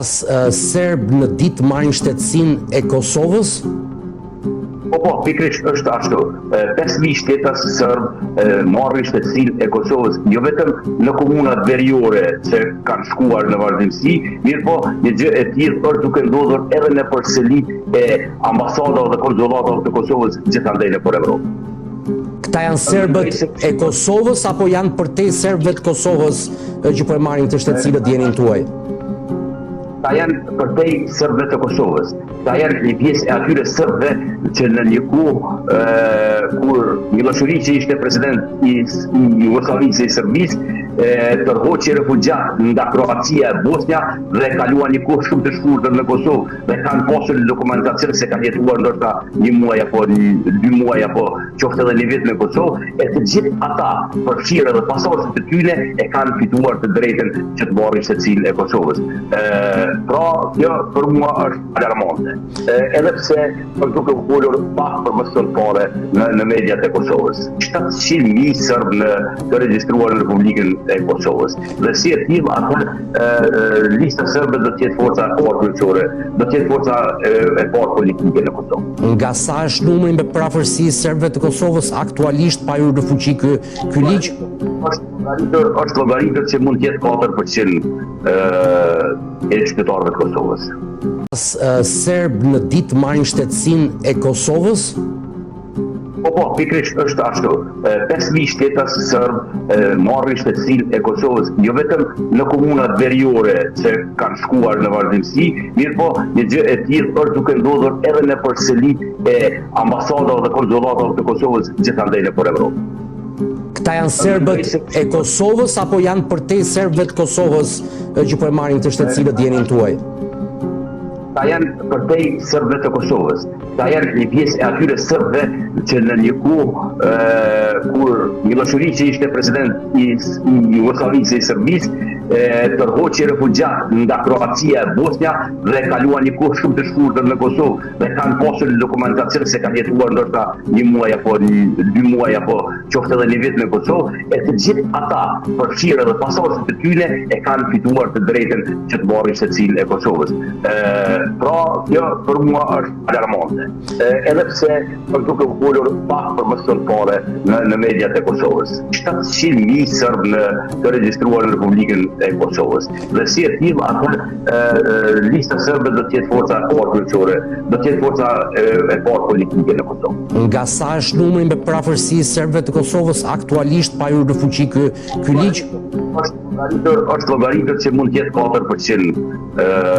Serb në ditë marrin shtetësinë e Kosovës? Po, pikërisht është ashtu. 5.000 shtetas serb marrin shtetësinë e Kosovës, jo vetëm në komunat veriore që kanë shkuar në vazhdimsi, mirë po një gjë e tillë është duke ndodhur edhe në përsëri e ambasadave dhe konsulatave të Kosovës gjithandej nëpër Evropë. Këta janë serbët e Kosovës apo janë përtej serbëve të Kosovës që po e marrin të shtetësinë djenin tuaj? Ta janë përtej serbëve të Kosovës. Ta janë një pjesë e atyre serbëve që në një kohë kur Milošević ishte president i Jugosllavisë e Serbisë, tërhoqi refugjat nga Kroacia e Bosnia dhe kaluan një kohë shumë të shkurtër në Kosovë dhe kanë pasur dokumentacion se kanë jetuar ndoshta një muaj apo 2 muaj apo qoftë edhe një vit në Kosovë, e të gjithë ata përfshirë dhe pasaportë të tyre e kanë fituar të drejtën që të marrin shtetësinë e Kosovës. Pra, kjo për mua është alarmante. Edhe pse për duke u folur pak për më së pare në mediat e Kosovës. 700.000 serbë të regjistruar në Republikën e Kosovës. Dhe si e tillë atë lista serbe do të jetë forca e parë kryesore, do të jetë forca e parë politike në Kosovë. Nga sa është numri me prafërsi serbëve të Kosovës aktualisht pa hyrë në fuqi ky ligj? Është llogaritur që mund të jetë 4% e qytetarëve të Kosovës. Serb në ditë marrin shtetësinë e Kosovës? Po, pikërisht është ashtu. 5.000 shtetas serb marrin shtetësinë e Kosovës, jo vetëm në komunat veriore që kanë shkuar në vazhdimsi, mirë po një gjë e tillë është duke ndodhur edhe në përsëri e ambasadave dhe konsulatave të Kosovës gjithandej nëpër Evropë. Këta janë serbët e Kosovës apo janë përtej serbëve të Kosovës që po e marrin të shtetësinë djenin tuaj? Ta janë përtej serbëve të Kosovës. Ta janë një pjesë e atyre serbëve që në një kohë kur Milošević ishte president i Jugosllavisë e Serbisë, tërhoqi refugjat nga Kroacia e Bosnia dhe kaluan një kohë shumë të shkurtër në Kosovë dhe kanë pasur dokumentacion se kanë jetuar ndoshta një muaj apo 2 muaj apo qoftë edhe një vit në Kosovë, e të gjithë ata përfshirë dhe pasaportë të tyre e kanë fituar të drejtën që të marrin shtetësinë e Kosovës. Pra, kjo për mua është alarmante. Edhe pse për duke u folur pak për më së pare në mediat e Kosovës. 700.000 serbë të regjistruar në Republikën e Kosovës. Dhe si e tillë atë lista serbe do të jetë forca e parë kryesore, do të jetë forca e parë politike në Kosovë. Nga sa është numri me prafërsi serbëve të Kosovës aktualisht pa hyrë në fuqi ky ligj? Është llogaritur që mund të jetë 4%